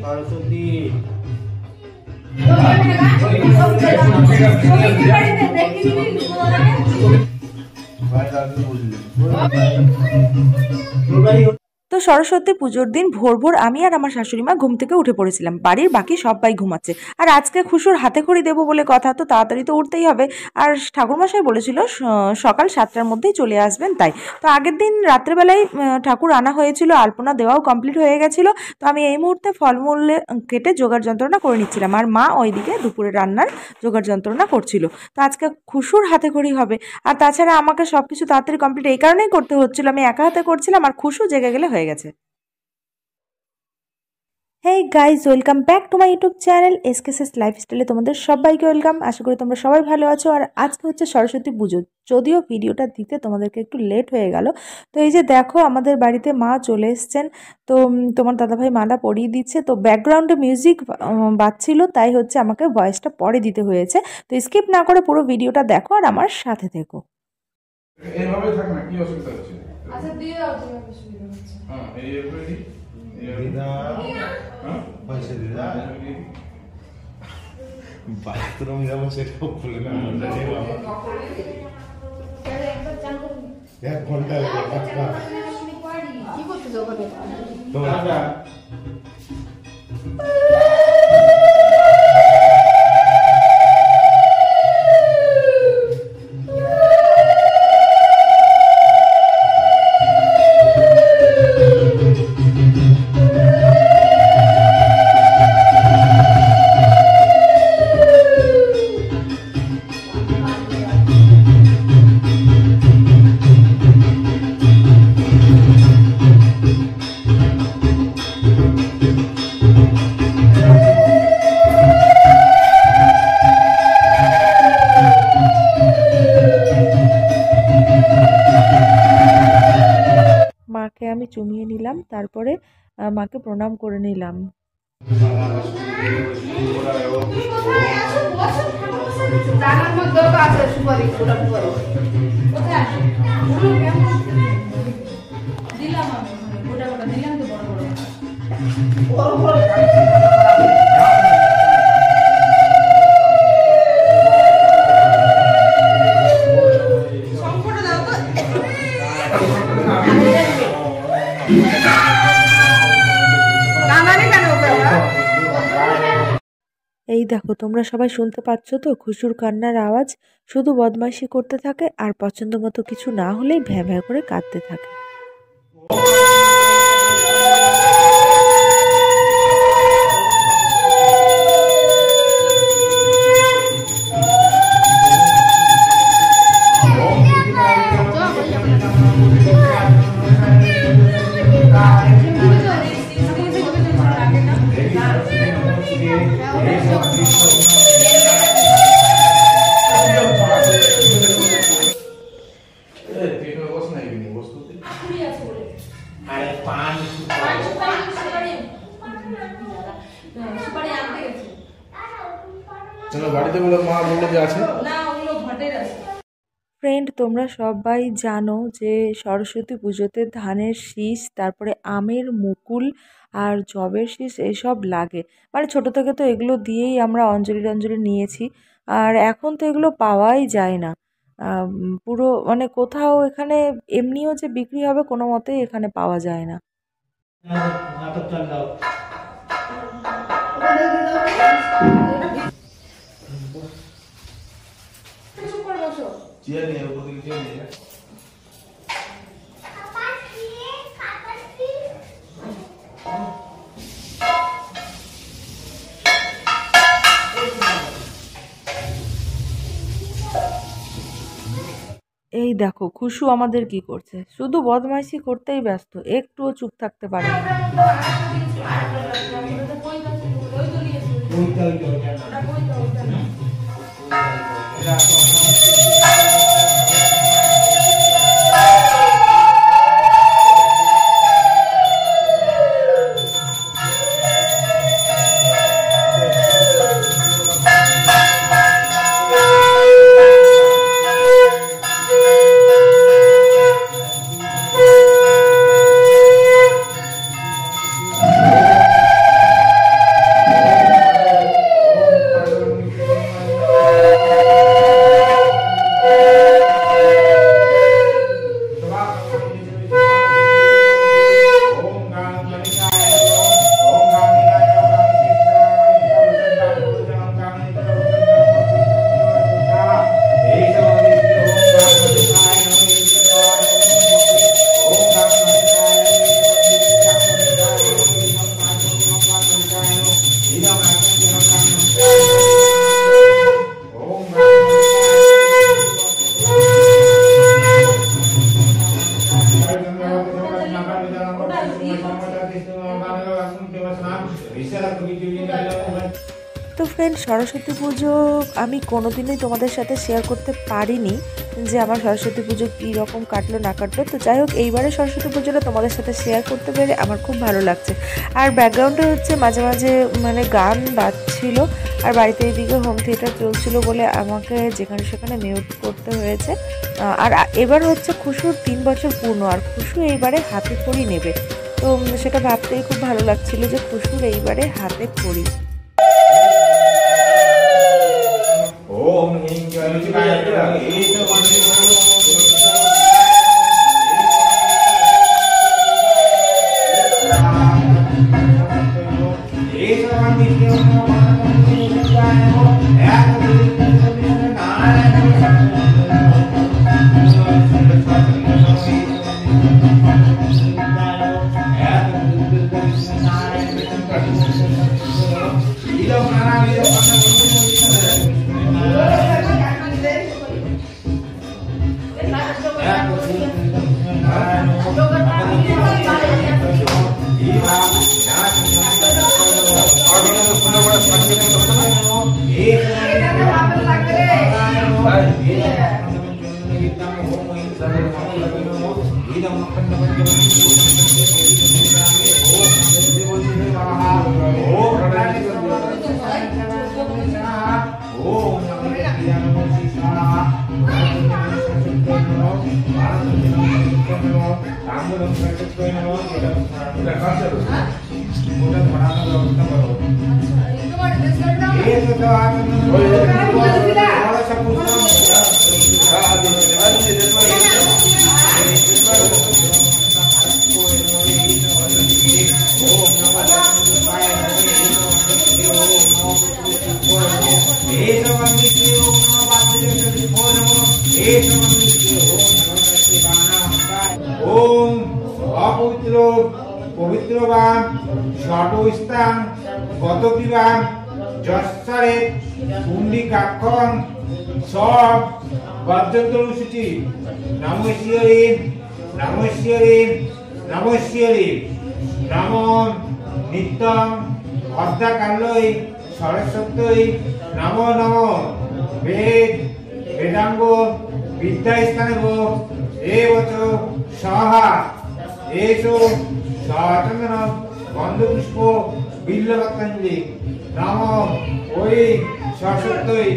সরস্বতী তো সরস্বতী পুজোর দিন ভোর ভোর আমি আর আমার শাশুড়ি মা ঘুম থেকে উঠে পড়েছিলাম। বাড়ির বাকি সবাই ঘুমাচ্ছে, আর আজকে খুশুর হাতে খড়ি দেবো বলে কথা, তো তাড়াতাড়ি তো উঠতেই হবে। আর ঠাকুরমশাই বলেছিল সকাল 7টার মধ্যেই চলে আসবেন, তাই তো আগের দিন রাত্রেবেলায় ঠাকুর আনা হয়েছিল, আলপনা দেওয়াও কমপ্লিট হয়ে গেছিলো। তো আমি এই মুহূর্তে ফলমূল কেটে জোগাড় যন্ত্রণা করে নিচ্ছিলাম, আর মা ওইদিকে দুপুরে রান্নার জোগাড় যন্ত্রণা করছিল। তো আজকে খুশুর হাতে খড়ি হবে, আর তাছাড়া আমাকে সব কিছু তাড়াতাড়ি কমপ্লিট এই কারণেই করতে হচ্ছিল, আমি একা হাতে করছিলাম, আর খুশু জেগে গেলে হয়ে গেছে। Hey guys, welcome back to my YouTube channel SKS লাইফস্টাইলে তোমাদের সবাইকে ওয়েলকাম। আশা করি তোমরা সবাই ভালো আছো। আর আজকে হচ্ছে সরস্বতী পুজো, যদিও ভিডিওটা দিতে তোমাদেরকে একটু লেট হয়ে গেল। তো এই যে দেখো, আমাদের বাড়িতে মা চলে এসছেন। তো তোমার দাদাভাই মালা পরিয়ে দিচ্ছে, তো ব্যাকগ্রাউন্ডে মিউজিক বাজছিল, তাই হচ্ছে আমাকে ভয়েসটা পরে দিতে হয়েছে। তো স্কিপ না করে পুরো ভিডিওটা দেখো আর আমার সাথে থেকো। এইভাবে থাক না, কি অসুবিধা হচ্ছে? আচ্ছা দিয়ে দাও, তুমি অসুবিধা হচ্ছে। হ্যাঁ, এই এভাবে দিদা পয়সা দিদা বাথরুম যাবো সেটাও খুলে না, এক ঘন্টা কি করতে যাবো দাদা মাকে আমি চুমিয়ে নিলাম, তারপরে মাকে প্রণাম করে নিলাম। জানার মধ্যেও তো আছে সুপারি, ওটা সুপারি কোথায় দিলাম আমি, ওটা ওটা দিলাম তো বড় বড় বড় বড়। এই দেখো, তোমরা সবাই শুনতে পাচ্ছ তো খুশুর কান্নার আওয়াজ। শুধু বদমাইশি করতে থাকে, আর পছন্দ মতো কিছু না হলেই ভ্যাঁ ভ্যাঁ করে কাঁদতে থাকে। ফ্রেন্ড, তোমরা সবাই জানো যে সরস্বতী পুজোতে ধানের শীষ, তারপরে আমের মুকুল আর জবের শীষ এসব লাগে। মানে ছোটো থেকে তো এগুলো দিয়েই আমরা অঞ্জলি টঞ্জলি নিয়েছি, আর এখন তো এগুলো পাওয়াই যায় না। পুরো মানে কোথাও এখানে এমনিও যে বিক্রি হবে কোনো মতেই এখানে পাওয়া যায় না। এই দেখো, খুশু আমাদের কি করছে, শুধু বদমাইশি করতেই ব্যস্ত, একটুও চুপ থাকতে পারে না। সরস্বতী পুজো আমি কোনোদিনই তোমাদের সাথে শেয়ার করতে পারিনি যে আমার সরস্বতী পুজো কী রকম কাটলো না কাটলো। তো যাই হোক, এইবারে সরস্বতী পুজোটা তোমাদের সাথে শেয়ার করতে পেরে আমার খুব ভালো লাগছে। আর ব্যাকগ্রাউন্ডে হচ্ছে মাঝে মাঝে মানে গান বাজছিল, আর বাড়িতে এদিকে হোম থিয়েটার চলছিল বলে আমাকে যেখানে সেখানে মিউট করতে হয়েছে। আর এবার হচ্ছে খুশুর 3 বছর পূর্ণ, আর খুশু এইবারে হাতে খড়ি নেবে। তো সেটা ভাবতেই খুব ভালো লাগছিল যে খুশুর এইবারে হাতে খড়ি। ओम ह्रीं गणपताय नमः। ओम अपवित्र पवित्रवान षडोस्तां गतपिबां जस्सरे पुंडिकाक्षं सब वज्रतरुषिति नमस्यरे नमस्यरे नमस्यरे नमो नित्यं भद्रकाल्यै सरस्वत्यै नमो नमो वेद वेदांग विद्यास्थानगो एवचो स्वाहा एषो सचंदन गंधपुष्प बिल्लपत्रांजलि नमो ओई सरस्वत्यै।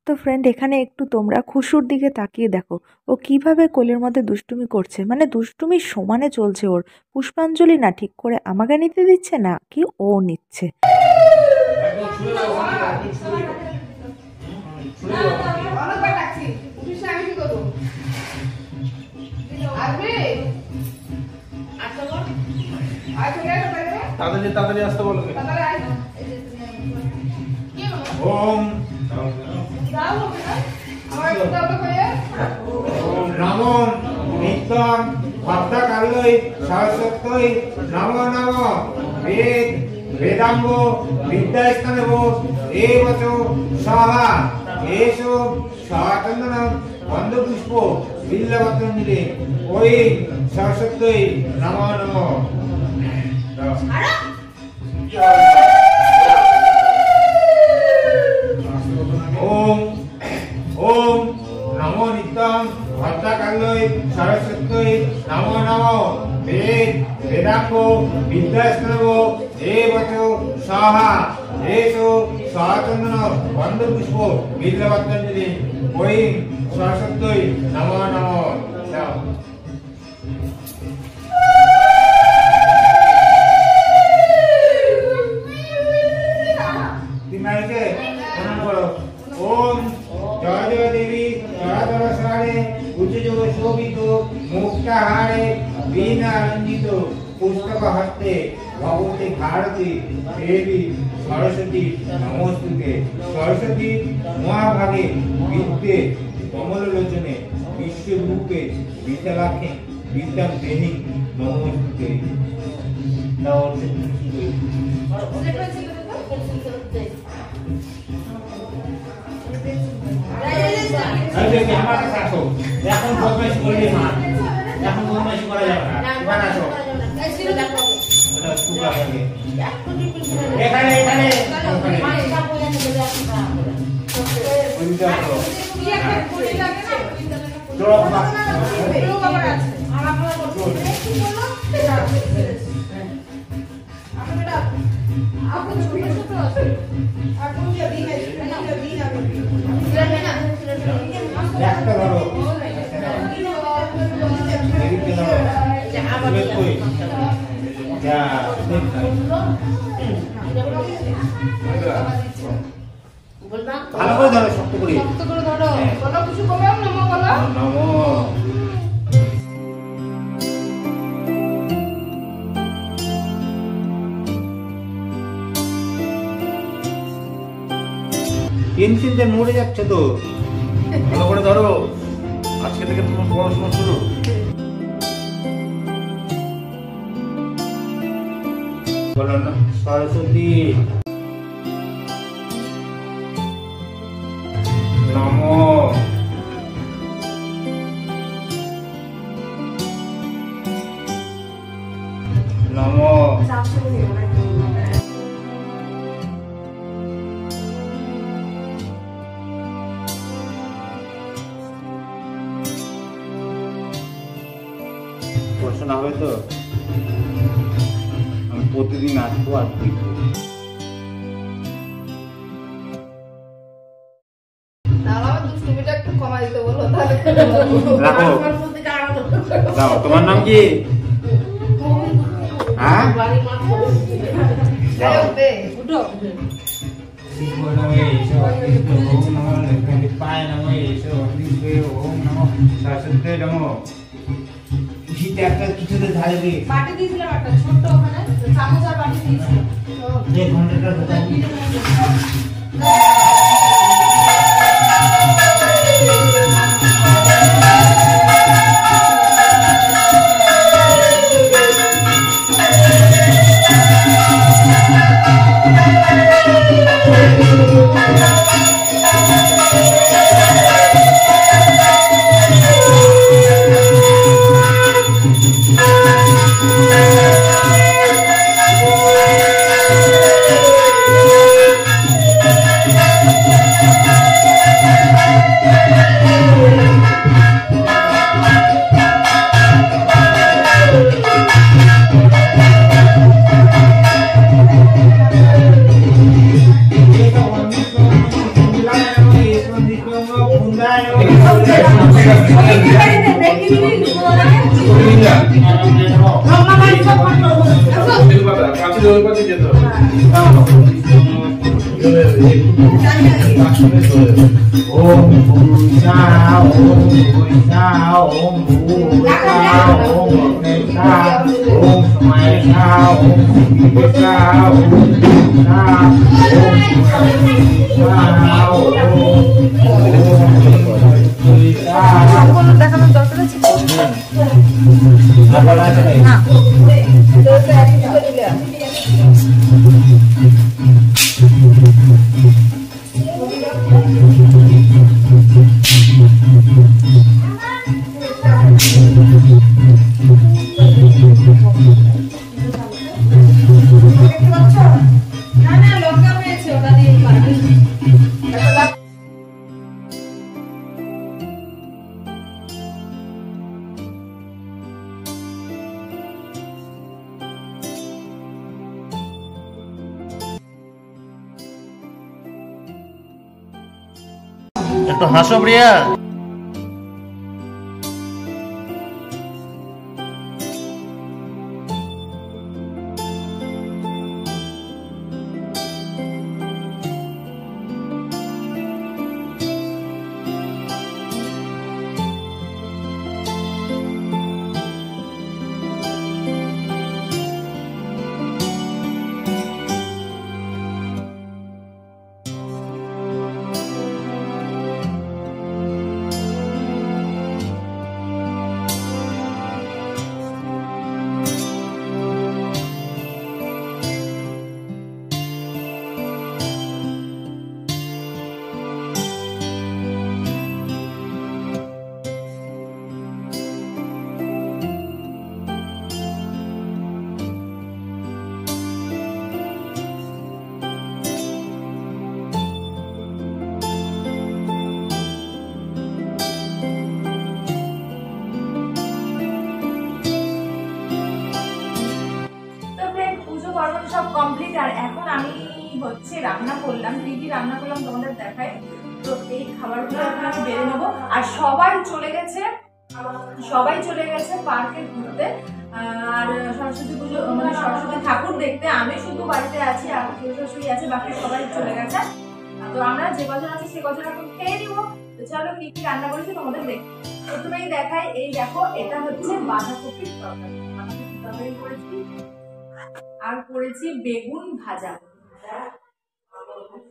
তো ফ্রেন্ড, এখানে একটু তোমরা খুশুর দিকে তাকিয়ে দেখো, ও কিভাবে কোলের মধ্যে দুষ্টুমি করছে। মানে দুষ্টুমি সমানে চলছে ওর। পুষ্পাঞ্জলি না ঠিক করে আমাকে নিতে দিচ্ছে না কি ও নিচ্ছে। তাড়াতাড়ি আসতে বলো। ओम नमो नित्यं भद्रकाल्यै सरस्वत्यै नमो नमो वेद वेदांग विद्यास्थानगो एवचो स्वाहा एषो सचंदन गंधपुष्प बिल्लपत्रांजलि ओई सरस्वत्यै नमो नमो। ओम ओम नमो नित्यं भद्रकाल्यै सरस्वत्यै नमो नमो वेद वेदांग विद्यास्थानगो एवचो स्वाहा एषो सचंदन गंधपुष्प बिल्लपत्रांजलि ओई सरस्वत्यै नमो नमो। ओम जय जय देवी जराधरसारे उच्चजो शोभित मुक्ताहारे वीणा रंजित पुस्तक हस्ते भगवती भारती देवी सरस्वती नमोस्तुते। सरस्वती महाभागे विद्ये कमललोचने विश्वरूपे विशालाक्षी विद्यां देहि नमोस्तुते। আমার কাছে আসো, এখন বদমাইশি করলে মা, এখন বদমাইশি করা যাবে না। এবার আসো, এখানে এখানে ভালো করে ধরো, শক্ত করে ধরো। বলো কিছু বলো, নমো বলো। নমো। পেন্সিলটা নড়ে যাচ্ছে তো, ভালো করে ধরো। আজকে থেকে তোমার পড়াশোনা শুরু। বলো না সরস্বতী নমো। নমো। পড়াশোনা হবে তো, আমি প্রতিদিন আসবো আর দেখবো। রাখো, দাও। তোমার নাম কি? হ্যাঁ, যাও। কিছুতে ধারে দিয়ে বাটি দিয়েছিলাম একটা ছোট্ট, ওখানে চামচ আর বাটি দিয়েছিলাম। এই ঘন্টাটা ঢোকাও। দেখানোর দরকার আছে একটু হাসো প্রিয়া। হচ্ছে রান্না করলাম, কি কি রান্না করলাম তোমাদের দেখাই। তো এই খাবারগুলো এখন আমি বেড়ে নেবো। আর সবাই চলে গেছে পার্কে ঘুরতে আর সরস্বতী পুজো মানে সরস্বতী ঠাকুর দেখতে। আমি শুধু বাড়িতে আছি, আর শাশুড়ি আছে, বাকি সবাই চলে গেছে। তো আমরা যে কজন আছে সে কজন এখন খেয়ে নিবো। তো চলো কি কি রান্না করেছি তোমাদের দেখি। প্রথমেই দেখাই, এই দেখো এটা হচ্ছে বাঁধাকপির তরকারি করেছি, আর করেছি বেগুন ভাজা।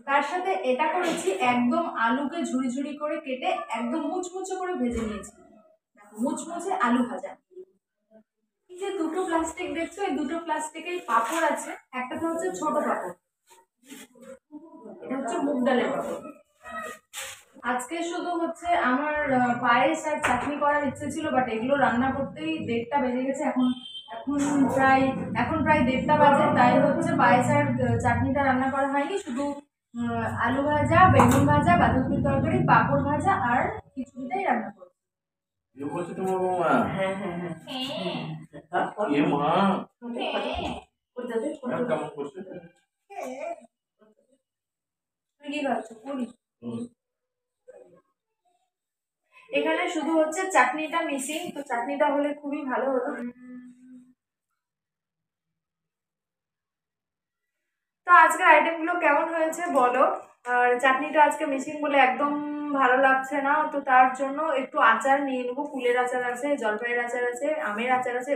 তার সাথে এটা করেছি একদম আলুকে ঝুড়ি ঝুড়ি করে কেটে একদম মুচমুচে করে ভেজে নিয়েছি, মুচমুচে আলু ভাজা। এই যে দুটো প্লাস্টিক দেখছো, এই দুটো প্লাস্টিকেই পাঁপড় আছে। একটা তো হচ্ছে ছোট পাঁপড়, এটা হচ্ছে মুগ ডালের পাঁপড়। আজকে শুধু হচ্ছে আমার পায়েস আর চাটনি করার ইচ্ছে ছিল, বাট এগুলো রান্না করতেই 1:30 বেজে গেছে। এখন প্রায় 1:30 বাজে, তাই হচ্ছে পায়েস আর চাটনিটা রান্না করা হয়নি। শুধু আলু ভাজা, বেগুন ভাজা, বাঁধাকপির তরকারি, পাঁপড় ভাজা আর খিচুড়িটাই রান্না করছি। ইয়ে করছে তোমার বৌমা? হ্যাঁ হ্যাঁ হ্যাঁ এ মা, হ্যাঁ। কেমন করছে? তুমি কি ভাবছো? পুরি। এখানে শুধু হচ্ছে চাটনিটা মিসিং, তো চাটনিটা হলে খুবই ভালো হতো। তো আজকের আইটেমগুলো কেমন হয়েছে বলো। আর চাটনিটা আজকে মিসিং বলে একদম ভালো লাগছে না, তো তার জন্য একটু আচার নিয়ে নেবো। কুলের আচার আছে, জলপাইয়ের আচার আছে, আমের আচার আছে,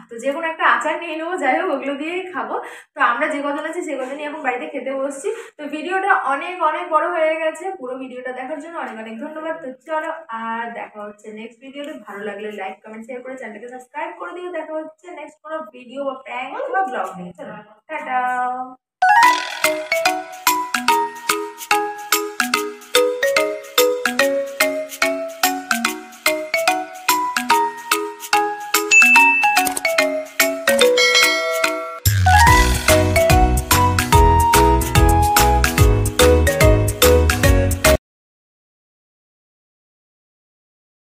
তো যে কোনো একটা আচার নিয়ে নেবো। যাই হোক, ওগুলো দিয়েই খাবো। তো আমরা যে কজন আছি সে কজনই এখন বাড়িতে খেতে বসছি। তো ভিডিওটা অনেক অনেক বড় হয়ে গেছে, পুরো ভিডিওটা দেখার জন্য অনেক অনেক ধন্যবাদ। তো চলো, আর দেখা হচ্ছে নেক্সট ভিডিওতে। ভালো লাগলে লাইক কমেন্ট শেয়ার করে চ্যানেলকে সাবস্ক্রাইব করে দিও। দেখা হচ্ছে নেক্সট কোনো ভিডিও বা প্র্যাঙ্ক বা ব্লগ নিয়ে। চলো টাটা।